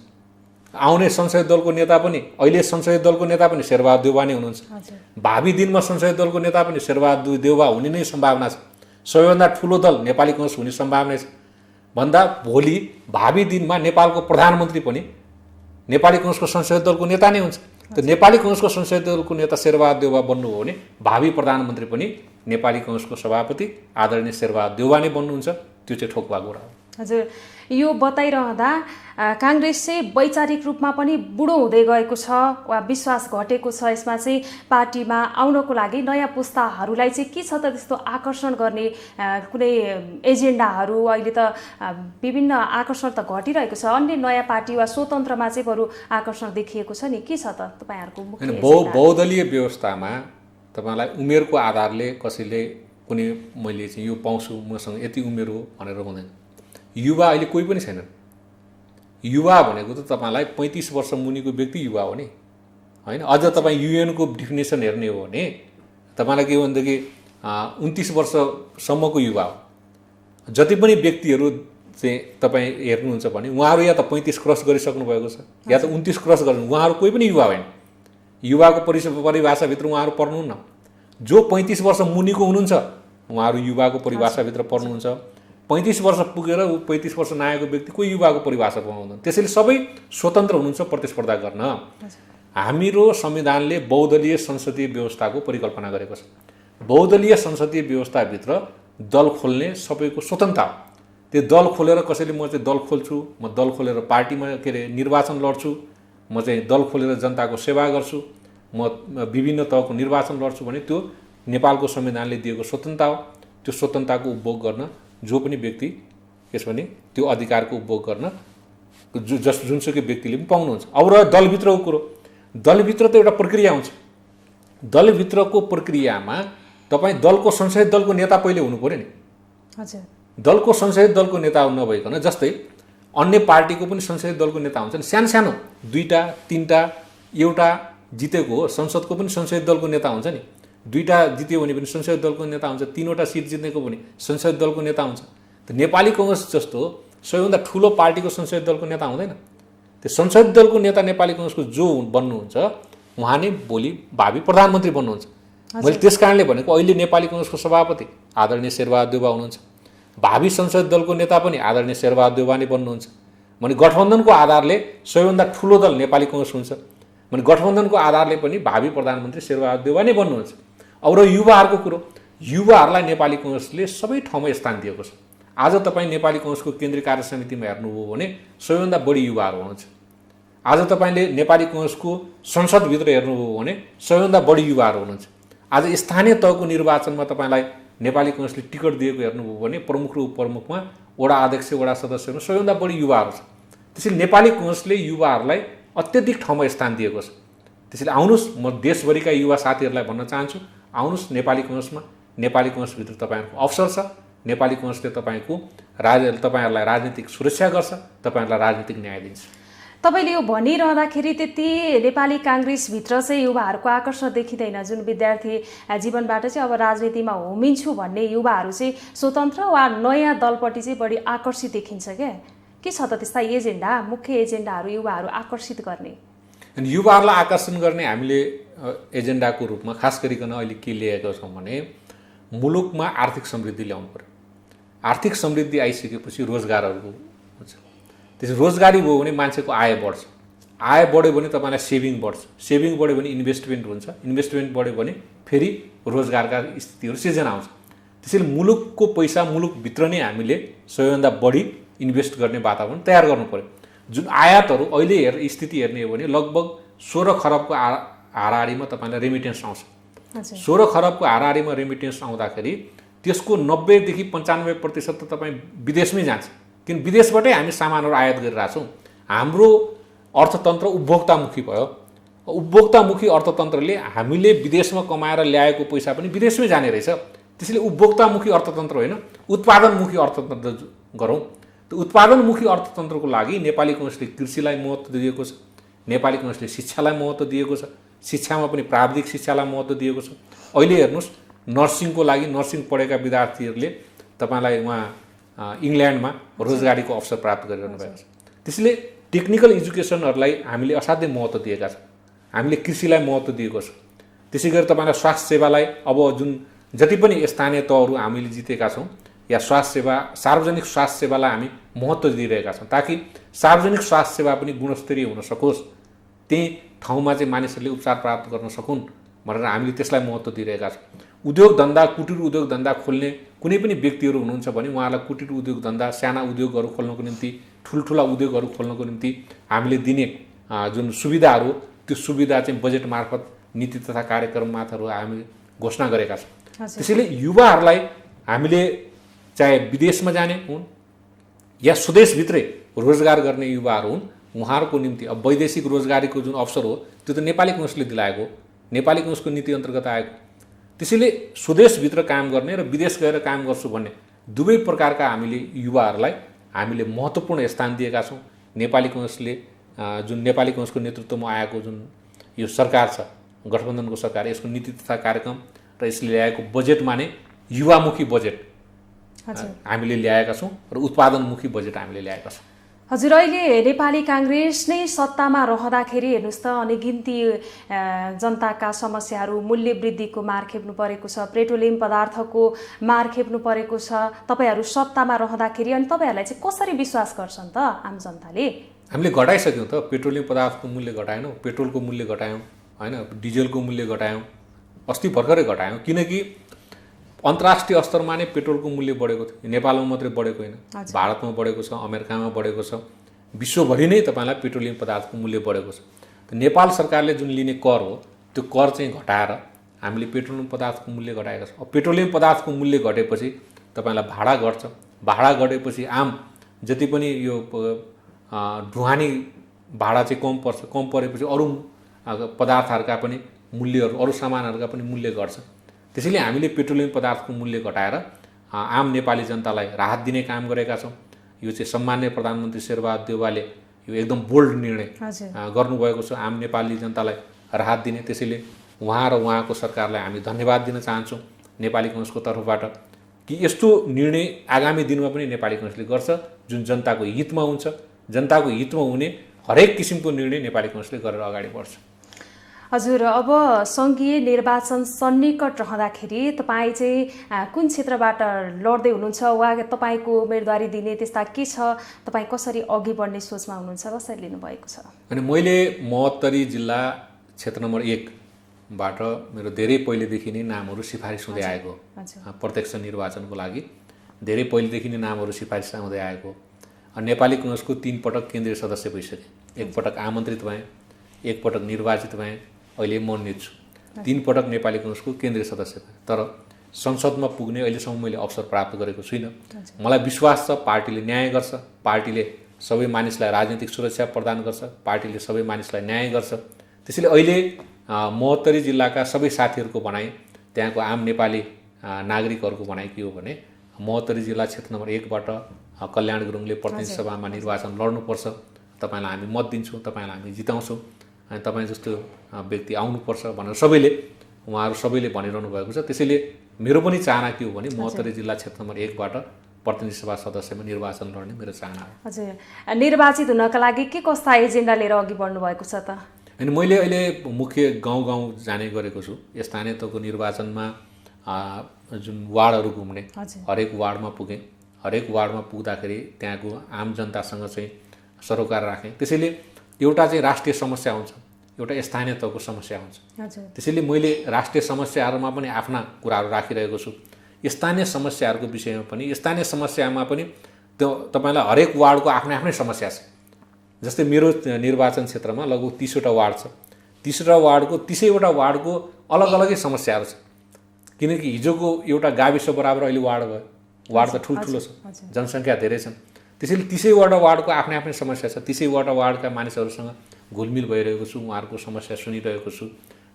आउने संसदीय दलको नेता पनि, अहिले संसदीय दलको नेता पनि शेरबहादुर देउवा नै हुनुहुन्छ। भावी दिनमा संसदीय दलको नेता पनि शेरबहादुर देउवा हुने नै सम्भावना छ। सबैभन्दा ठुलो दल नेपाली काङ्ग्रेस हुने सम्भावना छ भन्दा भोलि भावी दिनमा नेपालको प्रधानमन्त्री पनि नेपाली काङ्ग्रेसको संसदीय दलको नेता नै हुन्छ। त नेपाली काङ्ग्रेसको संसदीय दलको नेता शेरबहादुर देउवा बन्नुभयो भने भावी प्रधानमन्त्री पनि नेपाली काङ्ग्रेसको सभापति आदरणीय शेरबहादुर देउवा नै बन्नुहुन्छ। त्यो चाहिँ ठोकवा कुरा हो। हजुर, यो बताइरहँदा काङ्ग्रेस चाहिँ वैचारिक रूपमा पनि बुढो हुँदै गएको छ वा विश्वास घटेको छ, यसमा चाहिँ पार्टीमा आउनको लागि नयाँ पुस्ताहरूलाई चाहिँ के छ त त्यस्तो आकर्षण गर्ने कुनै एजेन्डाहरू? अहिले त विभिन्न आकर्षण त घटिरहेको छ, अन्य नयाँ पार्टी वा स्वतन्त्रमा चाहिँ बरु आकर्षण देखिएको छ नि, के छ त तपाईँहरूको मुख्य एजेन्डा? बहुदलीय व्यवस्थामा तपाईँलाई उमेरको आधारले कसैले कुनै मैले चाहिँ यो पाउँछु, मसँग यति उमेर हो भनेर हुँदैन। युवा अहिले कोही पनि छैनन्। युवा भनेको त तपाईँलाई 35 वर्ष मुनिको व्यक्ति युवा हो नि, होइन? अझ तपाईँ युएनको डिफिनेसन हेर्ने हो भने तपाईँलाई के भनेदेखि 29 वर्षसम्मको युवा हो। जति पनि व्यक्तिहरू चाहिँ तपाईँ हेर्नुहुन्छ भने उहाँहरू या त 35 क्रस गरिसक्नु भएको छ या त 29 क्रस गर्नु, उहाँहरू कोही पनि युवा होइन। युवाको परिभाषाभित्र उहाँहरू पर्नुहुन्न। जो 35 वर्ष मुनिको हुनुहुन्छ उहाँहरू युवाको परिभाषाभित्र पर्नुहुन्छ। 35 वर्ष पुगेर 35 वर्ष नआएको व्यक्ति कोही युवाको परिभाषा पाउँदैन। त्यसैले सबै स्वतन्त्र हुनुहुन्छ प्रतिस्पर्धा गर्न। हाम्रो संविधानले बहुदलीय संसदीय व्यवस्थाको परिकल्पना गरेको छ। बहुदलीय संसदीय व्यवस्थाभित्र दल खोल्ने सबैको स्वतन्त्रता हो। त्यो दल खोलेर कसैले म चाहिँ दल खोल्छु, म दल खोलेर पार्टीमा निर्वाचन लड्छु, म चाहिँ दल खोलेर जनताको सेवा गर्छु, म विभिन्न तहको निर्वाचन लड्छु भने त्यो नेपालको संविधानले दिएको स्वतन्त्रता हो। त्यो स्वतन्त्रताको उपभोग गर्न जो पनि व्यक्ति यस भने त्यो अधिकारको उपभोग गर्न जुनसुकै व्यक्तिले पनि पाउनुहुन्छ। अब र दलभित्रको कुरो, दलभित्र त एउटा प्रक्रिया हुन्छ। दलभित्रको प्रक्रियामा तपाईँ दलको संसदीय दलको नेता पहिले हुनु पर्यो नि। हजुर, दलको संसदीय दलको नेता नभइकन, जस्तै अन्य पार्टीको पनि संसदीय दलको नेता हुन्छ नि, सानो सानो 2टा 3टा, एउटा जितेको हो संसदको पनि संसदीय दलको नेता हुन्छ नि। 2टा जित्यो भने पनि संसदीय दलको नेता हुन्छ, 3वटा सिट जित्नेको भने संसदीय दलको नेता हुन्छ। त नेपाली काङ्ग्रेस जस्तो सबैभन्दा ठुलो पार्टीको संसदीय दलको नेता हुँदैन। त्यो संसदीय दलको नेता नेपाली काङ्ग्रेसको जो बन्नुहुन्छ उहाँ नै भोलि भावी प्रधानमन्त्री बन्नुहुन्छ। मैले त्यस कारणले भनेको अहिले नेपाली काङ्ग्रेसको सभापति आदरणीय शेरबहादुर देउवा हुनुहुन्छ, भावी संसदीय दलको नेता पनि आदरणीय शेरबहादुर देउवा नै बन्नुहुन्छ। भने गठबन्धनको आधारले सबैभन्दा ठुलो दल नेपाली काङ्ग्रेस हुन्छ भने गठबन्धनको आधारले पनि भावी प्रधानमन्त्री शेरबहादुर देउवा नै बन्नुहुन्छ। अब र युवाहरूको कुरो, युवाहरूलाई नेपाली काङ्ग्रेसले सबै ठाउँमा स्थान दिएको छ। आज तपाईँ नेपाली काङ्ग्रेसको केन्द्रीय कार्य समितिमा हेर्नुभयो भने सबैभन्दा बढी युवाहरू हुनुहुन्छ। आज तपाईँले नेपाली काङ्ग्रेसको संसदभित्र हेर्नुभयो भने सबैभन्दा बढी युवाहरू हुनुहुन्छ। आज स्थानीय तहको निर्वाचनमा तपाईँलाई नेपाली काङ्ग्रेसले टिकट दिएको हेर्नुभयो भने प्रमुख र उपप्रमुखमा वडा अध्यक्ष, वडा सदस्यमा सबैभन्दा बढी युवाहरू छ। त्यसैले नेपाली काङ्ग्रेसले युवाहरूलाई अत्यधिक ठाउँमा स्थान दिएको छ। त्यसैले आउनुहोस्, म देशभरिका युवा साथीहरूलाई भन्न चाहन्छु, आउनुहोस् नेपाली काङ्ग्रेसमा। नेपाली काङ्ग्रेसभित्र तपाईँहरूको अवसर छ। नेपाली काङ्ग्रेसले तपाईँहरूलाई राजनीतिक सुरक्षा गर्छ, तपाईँहरूलाई राजनीतिक न्याय दिन्छ। तपाईँले यो भनिरहँदाखेरि त्यति नेपाली काङ्ग्रेसभित्र चाहिँ युवाहरूको आकर्षण देखिँदैन। जुन विद्यार्थी जीवनबाट चाहिँ अब राजनीतिमा होमिन्छु भन्ने युवाहरू चाहिँ स्वतन्त्र वा नयाँ दलपट्टि चाहिँ बढी आकर्षित देखिन्छ क्या। के छ त त्यस्ता एजेन्डा, मुख्य एजेन्डाहरू युवाहरू आकर्षित गर्ने? अनि युवाहरूलाई आकर्षण गर्ने हामीले एजेन्डाको रूपमा खास गरिकन अहिले के लिएका छौँ भने मुलुकमा आर्थिक समृद्धि ल्याउनु पर्यो। आर्थिक समृद्धि आइसकेपछि रोजगारहरू हुन्छ। त्यसै रोजगारी भयो भने मान्छेको आय बढ्छ। आय बढ्यो भने तपाईँलाई सेभिङ बढ्छ। सेभिङ बढ्यो भने इन्भेस्टमेन्ट हुन्छ। इन्भेस्टमेन्ट बढ्यो भने फेरि रोजगारका स्थितिहरू सिर्जना आउँछ। त्यसैले मुलुकको पैसा मुलुकभित्र नै हामीले सबैभन्दा बढी इन्भेस्ट गर्ने वातावरण तयार गर्नु पर्यो। जुन आयातहरू अहिले स्थिति हेर्ने हो भने लगभग 16 खरबको हाराहारीमा तपाईँलाई रेमिटेन्स आउँछ। 16 खरबको हाराहारीमा रेमिटेन्स आउँदाखेरि त्यसको 90 देखि 95% त तपाईँ विदेशमै जान्छ। किन विदेशबाटै हामी सामानहरू आयात गरिरहेछौँ। हाम्रो अर्थतन्त्र उपभोक्तामुखी भयो। उपभोक्तामुखी अर्थतन्त्रले हामीले विदेशमा कमाएर ल्याएको पैसा पनि विदेशमै जाने रहेछ। त्यसैले उपभोक्तामुखी अर्थतन्त्र होइन, उत्पादनमुखी अर्थतन्त्र गरौँ। त्यो उत्पादनमुखी अर्थतन्त्रको लागि नेपाली काङ्ग्रेसले कृषिलाई महत्त्व दिएको छ। नेपाली काङ्ग्रेसले शिक्षालाई महत्त्व दिएको छ। शिक्षामा पनि प्राविधिक शिक्षालाई महत्त्व दिएको छ। अहिले हेर्नुहोस्, नर्सिङको लागि नर्सिङ पढेका विद्यार्थीहरूले तपाईँलाई उहाँ इङ्ल्यान्डमा रोजगारीको अवसर प्राप्त गरिरहनु भएको छ। त्यसैले टेक्निकल एजुकेसनहरूलाई हामीले असाध्यै महत्त्व दिएका छौँ। हामीले कृषिलाई महत्त्व दिएको छ। त्यसै गरी तपाईँलाई स्वास्थ्य सेवालाई अब जुन जति पनि स्थानीय तहहरू हामीले जितेका छौँ या स्वास्थ्य सेवा, सार्वजनिक स्वास्थ्य सेवालाई हामी महत्त्व दिइरहेका छौँ ताकि सार्वजनिक स्वास्थ्य सेवा पनि गुणस्तरीय हुन सकोस्, त्यही ठाउँमा चाहिँ मानिसहरूले उपचार प्राप्त गर्न सकुन् भनेर हामीले त्यसलाई महत्त्व दिइरहेका छौँ। उद्योग धन्दा कुटीर उद्योग धन्दा खोल्ने कुनै पनि व्यक्तिहरू हुनुहुन्छ भने उहाँलाई कुटीर उद्योग धन्दा साना उद्योगहरू खोल्नको निम्ति ठुल्ठुला उद्योगहरू खोल्नको निम्ति हामीले दिने जुन सुविधाहरू त्यो सुविधा चाहिँ बजेट मार्फत नीति तथा कार्यक्रम मार्फतहरू हामी घोषणा गरेका छौँ। त्यसैले युवाहरूलाई हामीले चाहे विदेशमा जाने हुन् या स्वदेशभित्रै रोजगार गर्ने युवाहरू हुन् उहाँहरूको निम्ति अब वैदेशिक रोजगारीको जुन अवसर हो त्यो त नेपाली काङ्ग्रेसले दिलाएको हो, नेपाली काङ्ग्रेसको नीति अन्तर्गत आएको। त्यसैले स्वदेशभित्र काम गर्ने र विदेश गएर काम गर्छु भन्ने दुवै प्रकारका हामीले युवाहरूलाई हामीले महत्त्वपूर्ण स्थान दिएका छौँ। नेपाली काङ्ग्रेसले जुन नेपाली काङ्ग्रेसको नेतृत्वमा आएको जुन यो सरकार छ गठबन्धनको सरकार, यसको नीति तथा कार्यक्रम र यसले ल्याएको बजेटमा नै युवामुखी बजेट हामीले ल्याएका छौँ र उत्पादनमुखी बजेट हामीले ल्याएका छौँ। हजुर, अहिले नेपाली काङ्ग्रेस नै सत्तामा रहँदाखेरि हेर्नुहोस् त अनगिन्ती जनताका समस्याहरू, मूल्य वृद्धिको मार खेप्नु परेको छ, पेट्रोलियम पदार्थको मार खेप्नु परेको छ तपाईँहरू सत्तामा रहँदाखेरि। अनि तपाईँहरूलाई चाहिँ कसरी विश्वास गर्छन् त आम जनताले? हामीले घटाइसक्यौँ त, पेट्रोलियम पदार्थको मूल्य घटाएनौँ, पेट्रोलको मूल्य घटायौँ होइन, डिजेलको मूल्य घटायौँ, अस्ति भर्खरै घटायौँ। किनकि अन्तर्राष्ट्रिय स्तरमा नै पेट्रोलको मूल्य बढेको थियो, नेपालमा मात्रै बढेको होइन, भारतमा बढेको छ, अमेरिकामा बढेको छ, विश्वभरि नै तपाईँलाई पेट्रोलियम पदार्थको मूल्य बढेको छ। नेपाल सरकारले जुन लिने कर हो त्यो कर चाहिँ घटाएर हामीले पेट्रोलियम पदार्थको मूल्य घटाएका छौँ। पेट्रोलियम पदार्थको मूल्य घटेपछि तपाईँलाई भाडा घट्छ, भाडा घटेपछि आम जति पनि यो ढुवानी भाडा चाहिँ कम पर्छ, कम परेपछि अरू पदार्थहरूका पनि मूल्यहरू, अरू सामानहरूका पनि मूल्य घट्छ। त्यसैले हामीले पेट्रोलियम पदार्थको मूल्य घटाएर आम नेपाली जनतालाई राहत दिने काम गरेका छौँ। यो चाहिँ सम्माननीय प्रधानमन्त्री शेरबहादुर देउवाले यो एकदम बोल्ड निर्णय गर्नुभएको छ, आम नेपाली जनतालाई राहत दिने। त्यसैले उहाँ र उहाँको सरकारलाई हामी धन्यवाद दिन चाहन्छौँ नेपाली काङ्ग्रेसको तर्फबाट कि यस्तो निर्णय आगामी दिनमा पनि नेपाली काङ्ग्रेसले गर्छ जुन जनताको हितमा हुन्छ। जनताको हितमा हुने हरेक किसिमको निर्णय नेपाली काङ्ग्रेसले गरेर अगाडि बढ्छ। हजुर, अब सङ्घीय निर्वाचन सन्निकट रहँदाखेरि तपाईँ चाहिँ कुन क्षेत्रबाट लड्दै हुनुहुन्छ वा तपाईँको उम्मेदवारी दिने त्यस्ता के छ, तपाईँ कसरी अघि बढ्ने सोचमा हुनुहुन्छ, कसरी लिनुभएको छ? अनि मैले महोत्तरी जिल्ला क्षेत्र नम्बर 1बाट मेरो धेरै पहिलेदेखि नै नामहरू सिफारिस हुँदै आएको, प्रत्यक्ष निर्वाचनको लागि धेरै पहिलेदेखि नै नामहरू सिफारिस हुँदै आएको। नेपाली काङ्ग्रेसको 3 पटक केन्द्रीय सदस्य भइसकेँ, एकपटक आमन्त्रित भएँ, एकपटक निर्वाचित भएँ, अहिले मनोनित छु। 3 पटक नेपाली काङ्ग्रेसको केन्द्रीय सदस्य भएँ, तर संसदमा पुग्ने अहिलेसम्म मैले अवसर प्राप्त गरेको छुइनँ। मलाई विश्वास छ पार्टीले न्याय गर्छ, पार्टीले सबै मानिसलाई राजनीतिक सुरक्षा प्रदान गर्छ, पार्टीले सबै मानिसलाई न्याय गर्छ। त्यसैले अहिले महोत्तरी जिल्लाका सबै साथीहरूको भनाइ, त्यहाँको आम नेपाली नागरिकहरूको भनाइ के हो भने महोत्तरी जिल्ला क्षेत्र नम्बर 1बाट कल्याण गुरुङले प्रतिनिधि सभामा निर्वाचन लड्नुपर्छ, तपाईँलाई हामी मत दिन्छौँ, तपाईँलाई हामी जिताउँछौँ, अनि तपाईँ जस्तो व्यक्ति आउनुपर्छ भनेर उहाँहरू सबैले भनिरहनु भएको छ। त्यसैले मेरो पनि चाहना के हो भने महोत्तरी जिल्ला क्षेत्र नम्बर 1बाट प्रतिनिधि सभा सदस्यमा निर्वाचन लड्ने मेरो चाहना हो। हजुर, निर्वाचित हुनका लागि के कस्ता एजेन्डा लिएर अघि बढ्नु भएको छ त? अनि मैले अहिले मुख्य गाउँ जाने गरेको छु। स्थानीय तहको निर्वाचनमा जुन वार्डहरू घुम्ने, हरेक वार्डमा पुगेँ, हरेक वार्डमा पुग्दाखेरि त्यहाँको आम जनतासँग चाहिँ सरोकार राखेँ। त्यसैले एउटा चाहिँ राष्ट्रिय समस्या हुन्छ, एउटा स्थानीय तहको समस्या हुन्छ। त्यसैले मैले राष्ट्रिय समस्याहरूमा पनि आफ्ना कुराहरू राखिरहेको छु। स्थानीय समस्याहरूको विषयमा पनि, स्थानीय समस्यामा पनि त्यो तपाईँलाई हरेक वार्डको आफ्नै आफ्नै समस्या छ। जस्तै मेरो निर्वाचन क्षेत्रमा लगभग 30वटा वार्ड छ, 30वटा वार्डको 30वटा वार्डको अलग अलगै समस्याहरू छ। किनकि हिजोको एउटा गाविस बराबर अहिले वार्ड भयो, वार्ड त ठुल्ठुलो छ, जनसङ्ख्या धेरै छन्। त्यसैले 30वटा वार्डको आफ्नै आफ्नै समस्या छ। 30वटा वार्डका मानिसहरूसँग घुलमिल भइरहेको छु, उहाँहरूको समस्या सुनिरहेको छु,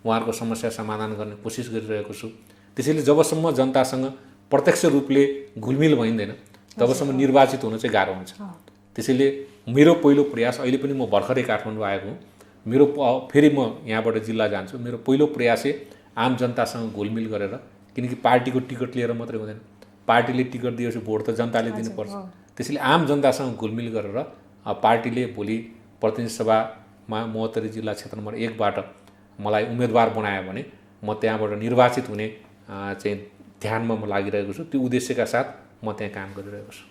उहाँहरूको समस्या समाधान गर्ने कोसिस गरिरहेको छु। त्यसैले जबसम्म जनतासँग प्रत्यक्ष रूपले घुलमिल भइँदैन तबसम्म निर्वाचित हुन चाहिँ गाह्रो हुन्छ। त्यसैले मेरो पहिलो प्रयास, अहिले पनि म भर्खरै काठमाडौँ आएको हुँ, मेरो फेरि म यहाँबाट जिल्ला जान्छु, मेरो पहिलो प्रयासै आम जनतासँग घुलमिल गरेर, किनकि पार्टीको टिकट लिएर मात्रै हुँदैन, पार्टीले टिकट दिएपछि भोट त जनताले दिनुपर्छ। त्यसैले आम जनतासँग घुलमिल गरेर पार्टीले भोलि प्रतिनिधि सभामा महोत्तरी जिल्ला क्षेत्र नम्बर 1बाट मलाई उम्मेदवार बनायो भने म त्यहाँबाट निर्वाचित हुने चाहिँ ध्यानमा म लागिरहेको छु। त्यो उद्देश्यका साथ म त्यहाँ काम गरिरहेको छु।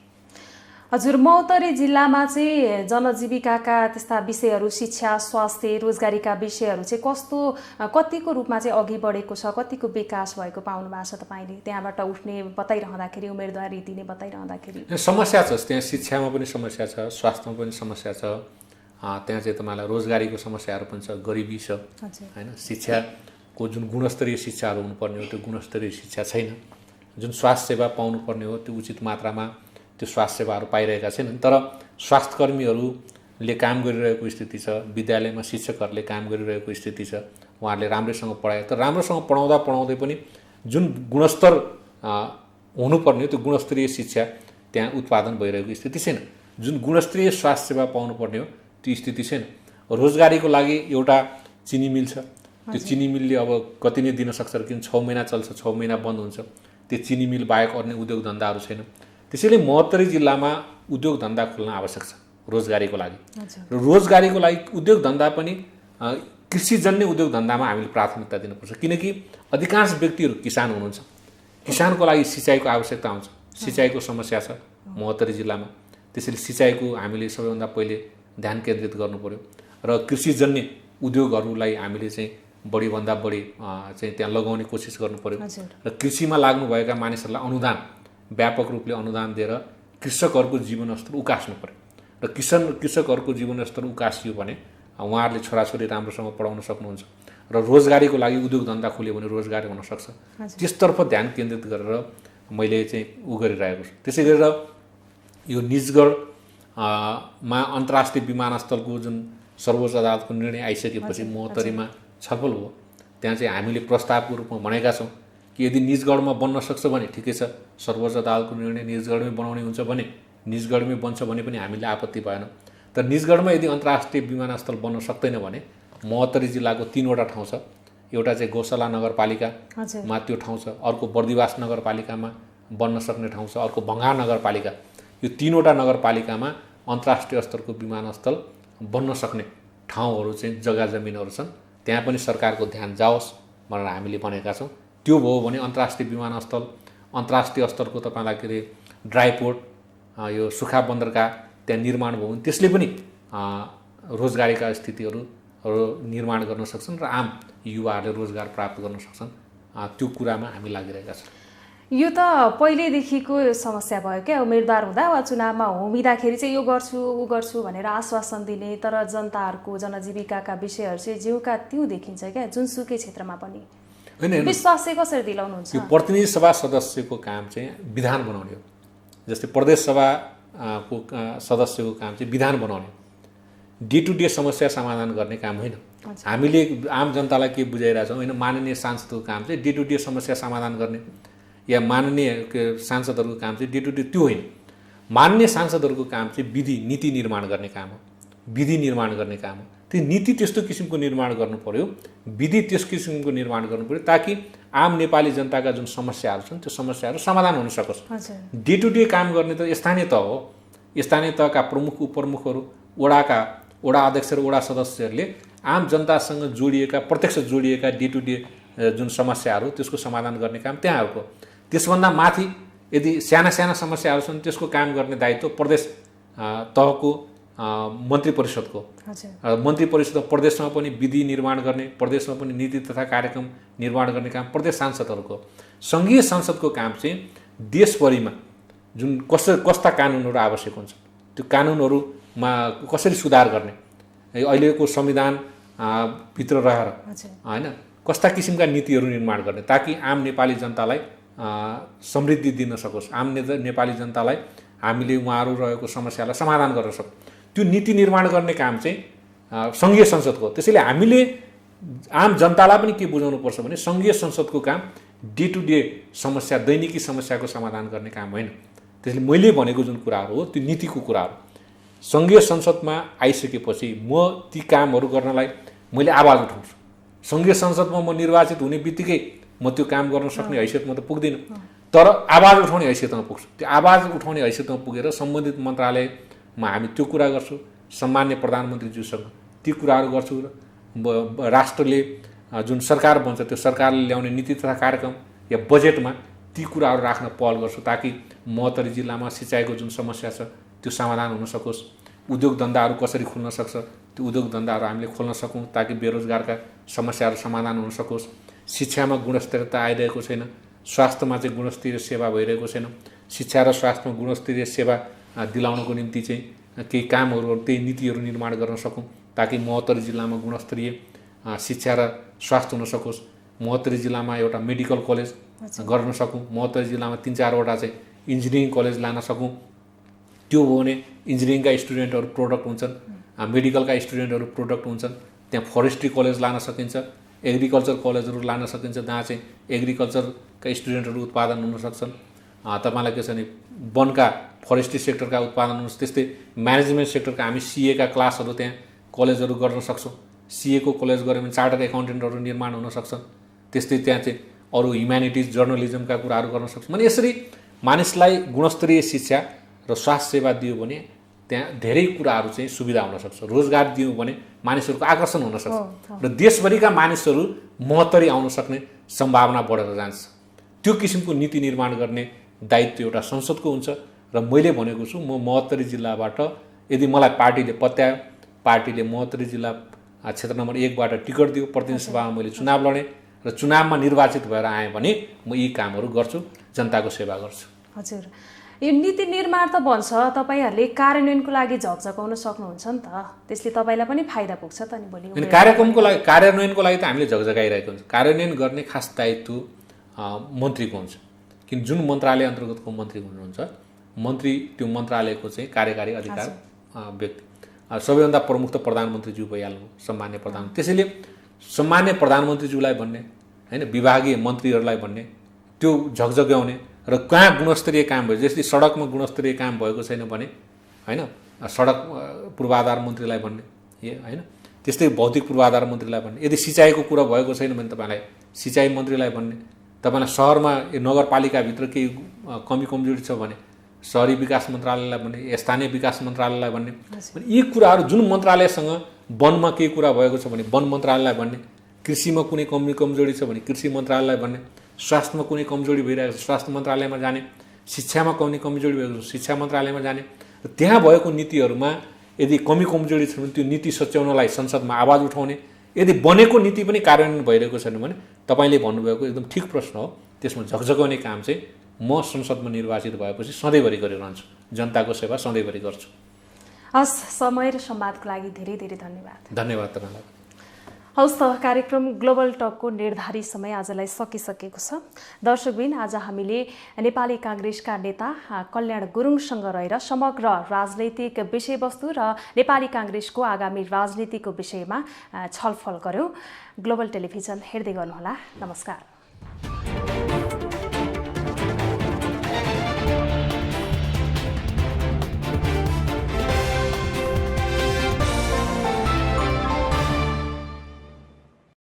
हजुर, महोत्तरी जिल्लामा चाहिँ जनजीविकाका त्यस्ता विषयहरू, शिक्षा, स्वास्थ्य, रोजगारीका विषयहरू चाहिँ कतिको रूपमा चाहिँ अघि बढेको छ, कतिको विकास भएको पाउनु भएको छ तपाईँले त्यहाँबाट उठ्ने बताइरहँदाखेरि, उम्मेदवारी दिने बताइरहँदाखेरि? समस्या छ, त्यहाँ शिक्षामा पनि समस्या छ, स्वास्थ्यमा पनि समस्या छ, त्यहाँ चाहिँ तपाईँलाई रोजगारीको समस्याहरू पनि छ, गरिबी छ होइन, शिक्षाको जुन गुणस्तरीय शिक्षाहरू हुनुपर्ने हो त्यो गुणस्तरीय शिक्षा छैन, जुन स्वास्थ्य सेवा पाउनुपर्ने हो त्यो उचित मात्रामा त्यो स्वास्थ्य सेवाहरू पाइरहेका छैनन्। तर स्वास्थ्यकर्मीहरूले काम गरिरहेको स्थिति छ, विद्यालयमा शिक्षकहरूले काम गरिरहेको स्थिति छ, उहाँहरूले राम्रैसँग पढाए, तर राम्रोसँग पढाउँदै पनि जुन गुणस्तर हुनुपर्ने त्यो गुणस्तरीय शिक्षा त्यहाँ उत्पादन भइरहेको स्थिति छैन, जुन गुणस्तरीय स्वास्थ्य सेवा पाउनुपर्ने हो त्यो स्थिति छैन। रोजगारीको लागि एउटा चिनी मिल छ, त्यो चिनी मिलले अब कति नै दिन सक्छ, किन 6 महिना चल्छ, 6 महिना बन्द हुन्छ, त्यो चिनी मिल बाहेक अन्य उद्योग धन्दाहरू छैन। त्यसैले महोत्तरी जिल्लामा उद्योग धन्दा खोल्न आवश्यक छ रोजगारीको लागि, र रोजगारीको लागि उद्योग धन्दा पनि कृषिजन्य उद्योग धन्दामा हामीले प्राथमिकता दिनुपर्छ, किनकि अधिकांश व्यक्तिहरू किसान हुनुहुन्छ, किसानको लागि सिँचाइको आवश्यकता हुन्छ, सिँचाइको समस्या छ महोत्तरी जिल्लामा, त्यसैले सिँचाइको हामीले सबैभन्दा पहिले ध्यान केन्द्रित गर्नु पर्यो र कृषिजन्य उद्योगहरूलाई हामीले चाहिँ बढीभन्दा बढी चाहिँ त्यहाँ लगाउने कोसिस गर्नु पर्यो र कृषिमा लाग्नुभएका मानिसहरूलाई अनुदान, व्यापक रूपले अनुदान दिएर कृषकहरूको जीवनस्तर उकास्नु पर्यो र कृषकहरूको जीवनस्तर उकासियो भने उहाँहरूले छोराछोरी राम्रोसँग पढाउन सक्नुहुन्छ र रोजगारीको लागि उद्योग धन्दा खोल्यो भने रोजगारी हुनसक्छ। त्यसतर्फ ध्यान केन्द्रित गरेर मैले चाहिँ गरिरहेको छु। त्यसै गरेर यो निजगढमा अन्तर्राष्ट्रिय विमानस्थलको जुन सर्वोच्च अदालतको निर्णय आइसकेपछि महोत्तरीमा छलफल हो, त्यहाँ चाहिँ हामीले प्रस्तावको रूपमा भनेका छौँ कि यदि निजगढमा बन्न सक्छ भने ठिकै छ, सर्वोच्च अदालतको निर्णय निजगढमै बनाउने हुन्छ भने निजगढमै बन्छ भने पनि हामीले आपत्ति भएन। तर निजगढमा यदि अन्तर्राष्ट्रिय विमानस्थल बन्न सक्दैन भने महोत्तरी जिल्लाको 3वटा ठाउँ छ, एउटा चाहिँ गौशाला नगरपालिकामा त्यो ठाउँ छ, अर्को बर्दिवास नगरपालिकामा बन्न सक्ने ठाउँ छ, अर्को भङ्गा नगरपालिका, यो 3वटा नगरपालिकामा अन्तर्राष्ट्रिय स्तरको विमानस्थल बन्न सक्ने ठाउँहरू चाहिँ जग्गा जमिनहरू छन्, त्यहाँ पनि सरकारको ध्यान जाओस् भनेर हामीले भनेका छौँ। त्यो भयो भने अन्तर्राष्ट्रिय विमानस्थल, अन्तर्राष्ट्रिय स्तरको तपाईँलाई के अरे ड्राइपोर्ट, यो सुखा बन्दरगाह त्यहाँ निर्माण भयो भने त्यसले पनि रोजगारीका स्थितिहरू निर्माण गर्न सक्छन् र आम युवाहरूले रोजगार प्राप्त गर्न सक्छन्, त्यो कुरामा हामी लागिरहेका छौँ। यो त पहिल्यैदेखिको समस्या भयो क्या, उम्मेदवार हुँदा वा चुनावमा होमिँदाखेरि चाहिँ यो गर्छु ऊ गर्छु भनेर आश्वासन दिने, तर जनताहरूको जनजीविकाका विषयहरू चाहिँ ज्यूका त्यो देखिन्छ क्या जुनसुकै क्षेत्रमा पनि। विश्वास चाहिँ कसरी दिलाउनुहुन्छ? यो प्रतिनिधि सभा सदस्यको काम चाहिँ विधान बनाउने हो, जस्तै प्रदेश सभाको सदस्यको काम चाहिँ विधान बनाउने, डे टु डे समस्या समाधान गर्ने काम होइन। हामीले आम जनतालाई के बुझाइरहेछौँ, होइन माननीय सांसदको काम चाहिँ डे टु डे समस्या समाधान गर्ने या माननीय सांसदहरूको काम चाहिँ डे टु डे, त्यो होइन। माननीय सांसदहरूको काम चाहिँ विधि नीति निर्माण गर्ने काम हो, विधि निर्माण गर्ने काम हो। त्यो नीति त्यस्तो किसिमको निर्माण गर्नु पर्यो, विधि त्यस किसिमको निर्माण गर्नु पर्यो ताकि आम नेपाली जनताका जुन समस्याहरू छन् त्यो समस्याहरू समाधान हुन सकोस्। डे टु डे काम गर्ने त स्थानीय तह हो, स्थानीय तहका प्रमुख उपप्रमुखहरू, वडा अध्यक्ष र वडा सदस्यहरूले आम जनतासँग जोडिएका, प्रत्यक्ष जोडिएका डे टु डे जुन समस्याहरू त्यसको समाधान गर्ने काम त्यहाँहरूको। त्यसभन्दा माथि यदि साना साना समस्याहरू छन् त्यसको काम गर्ने दायित्व प्रदेश तहको मन्त्री परिषदको, मन्त्री परिषद प्रदेशमा पनि विधि निर्माण गर्ने, प्रदेशमा पनि नीति तथा कार्यक्रम निर्माण गर्ने काम प्रदेश सांसदहरूको। सङ्घीय संसदको काम चाहिँ देशभरिमा जुन कस्ता कानुनहरू आवश्यक हुन्छ त्यो कानुनहरूमा कसरी सुधार गर्ने, अहिलेको संविधान भित्र रहेर होइन कस्ता किसिमका नीतिहरू निर्माण गर्ने ताकि आम नेपाली जनतालाई समृद्धि दिन सकोस्, आम नेपाली जनतालाई हामीले उहाँहरू रहेको समस्यालाई समाधान गर्न सकौँ। त्यो नीति निर्माण गर्ने काम चाहिँ सङ्घीय संसदको। त्यसैले हामीले आम जनतालाई पनि के बुझाउनुपर्छ भने सङ्घीय संसदको काम डे टु डे समस्या, दैनिकी समस्याको समाधान गर्ने काम होइन। त्यसले मैले भनेको जुन कुराहरू हो त्यो नीतिको कुराहरू सङ्घीय संसदमा आइसकेपछि म ती कामहरू गर्नलाई मैले आवाज उठाउँछु। सङ्घीय संसदमा म निर्वाचित हुने बित्तिकै म त्यो काम गर्न सक्ने हैसियतमा त पुग्दिनँ, तर आवाज उठाउने हैसियतमा पुग्छु। त्यो आवाज उठाउने हैसियतमा पुगेर सम्बन्धित मन्त्रालयमा हामी त्यो कुरा गर्छु, सम्मान्य प्रधानमन्त्रीज्यूसँग ती कुराहरू गर्छु र राष्ट्रले जुन सरकार बन्छ त्यो सरकारले ल्याउने नीति तथा कार्यक्रम या बजेटमा ती कुराहरू राख्न पहल गर्छु ताकि महोत्तरी जिल्लामा सिँचाइको जुन समस्या छ त्यो समाधान हुन सकोस्। उद्योग धन्दाहरू कसरी खुल्न सक्छ, त्यो उद्योग धन्दाहरू हामीले खोल्न सकौँ ताकि बेरोजगारका समस्याहरू समाधान हुन सकोस्। शिक्षामा गुणस्तरीयता आइरहेको छैन, स्वास्थ्यमा चाहिँ गुणस्तरीय सेवा भइरहेको छैन। शिक्षा र स्वास्थ्यमा गुणस्तरीय सेवा दिलाउनको निम्ति चाहिँ केही कामहरू, त्यही नीतिहरू निर्माण गर्न सकौँ ताकि महोत्तरी जिल्लामा गुणस्तरीय शिक्षा र स्वास्थ्य हुन सकोस्। महोत्तरी जिल्लामा एउटा मेडिकल कलेज गर्न सकौँ। महोत्तरी जिल्लामा 3-4वटा चाहिँ इन्जिनियरिङ कलेज लान सकौँ। त्यो हो भने इन्जिनियरिङका स्टुडेन्टहरू प्रोडक्ट हुन्छन्, मेडिकलका स्टुडेन्टहरू प्रोडक्ट हुन्छन्। त्यहाँ फरेस्ट्री कलेज लान सकिन्छ, एग्रिकल्चर कलेजहरू लान सकिन्छ जहाँ चाहिँ एग्रिकल्चरका स्टुडेन्टहरू उत्पादन हुन सक्छन्। तपाईँलाई के छ भने वनका फरेस्ट्री सेक्टरका उत्पादन हुनुहोस्। त्यस्तै म्यानेजमेन्ट सेक्टरका हामी सीएका क्लासहरू त्यहाँ कलेजहरू गर्न सक्छौँ। सीएको कलेज गऱ्यो भने चार्टर्ड एकाउन्टेन्टहरू निर्माण हुन सक्छन्। त्यस्तै त्यहाँ चाहिँ अरू ह्युम्यानिटिज जर्नलिजमका कुराहरू गर्न सक्छौँ। अनि यसरी मानिसलाई गुणस्तरीय शिक्षा र स्वास्थ्य सेवा दियो भने त्यहाँ धेरै कुराहरू चाहिँ सुविधा हुनसक्छ। रोजगार दियौँ भने मानिसहरूको आकर्षण हुनसक्छ र देशभरिका मानिसहरू महोत्तरी आउन सक्ने सम्भावना बढेर जान्छ। त्यो किसिमको नीति निर्माण गर्ने दायित्व एउटा संसदको हुन्छ र मैले भनेको छु म महोत्तरी जिल्लाबाट यदि मलाई पार्टीले पत्यायो, पार्टीले महोत्तरी जिल्ला क्षेत्र नम्बर 1बाट टिकट दियो, प्रतिनिधि सभामा मैले चुनाव लडेँ र चुनावमा निर्वाचित भएर आएँ भने म यी कामहरू गर्छु, जनताको सेवा गर्छु। हजुर, यो नीति निर्माण त भन्छ, तपाईँहरूले कार्यान्वयनको लागि झकझकाउन सक्नुहुन्छ नि त, त्यसले तपाईँलाई पनि फाइदा पुग्छ त नि भोलि। कार्यक्रमको लागि, कार्यान्वयनको लागि त हामीले झकझकाइरहेको हुन्छ। कार्यान्वयन गर्ने खास दायित्व मन्त्रीको हुन्छ, किन जुन मन्त्रालय अन्तर्गतको मन्त्री हुनुहुन्छ, मन्त्री त्यो मन्त्रालयको चाहिँ कार्यकारी अधिकार व्यक्ति। सबैभन्दा प्रमुख त प्रधानमन्त्रीज्यू भइहाल्नु, सम्मान्य प्रधानमन्त्री। त्यसैले सम्मान्य प्रधानमन्त्रीज्यूलाई भन्ने होइन, विभागीय मन्त्रीहरूलाई भन्ने, त्यो झकझक्याउने र कहाँ गुणस्तरीय काम भयो, जस्तै सडकमा गुणस्तरीय काम भएको छैन भने होइन सडक पूर्वाधार मन्त्रीलाई भन्ने होइन, त्यस्तै भौतिक पूर्वाधार मन्त्रीलाई भन्ने। यदि सिँचाइको कुरा भएको छैन भने तपाईँलाई सिँचाइ मन्त्रीलाई भन्ने। तपाईँलाई सहरमा नगरपालिकाभित्र केही कमी कमजोरी छ भने सहरी विकास मन्त्रालयलाई भन्ने, स्थानीय विकास मन्त्रालयलाई भन्ने। यी कुराहरू जुन मन्त्रालयसँग वनमा केही कुरा भएको छ भने वन मन्त्रालयलाई भन्ने, कृषिमा कुनै कमी कमजोरी छ भने कृषि मन्त्रालयलाई भन्ने, स्वास्थ्यमा कुनै कमजोरी भइरहेको छ स्वास्थ्य मन्त्रालयमा जाने, शिक्षामा कुनै कमजोरी भएको छ शिक्षा मन्त्रालयमा जाने। र त्यहाँ भएको नीतिहरूमा यदि कमी कमजोरी छ भने त्यो नीति सच्याउनलाई संसदमा आवाज उठाउने। यदि बनेको नीति पनि कार्यान्वयन भइरहेको छैन भने तपाईँले भन्नुभएको एकदम ठिक प्रश्न हो, त्यसमा झकझकाउने काम चाहिँ म संसदमा निर्वाचित भएपछि सधैँभरि गरिरहन्छु, जनताको सेवा सधैँभरि गर्छु। हस्, समय र संवादको लागि धेरै धेरै धन्यवाद। धन्यवाद तपाईँलाई। हौस् त, कार्यक्रम ग्लोबल टकको निर्धारित समय आजलाई सकिसकेको छ। दर्शकबिन, आज हामीले नेपाली काङ्ग्रेसका नेता कल्याण गुरुङसँग रहेर समग्र राजनैतिक विषयवस्तु र नेपाली काङ्ग्रेसको आगामी राजनीतिको विषयमा छलफल गर्यौँ। ग्लोबल टेलिभिजन हेर्दै गर्नुहोला। नमस्कार।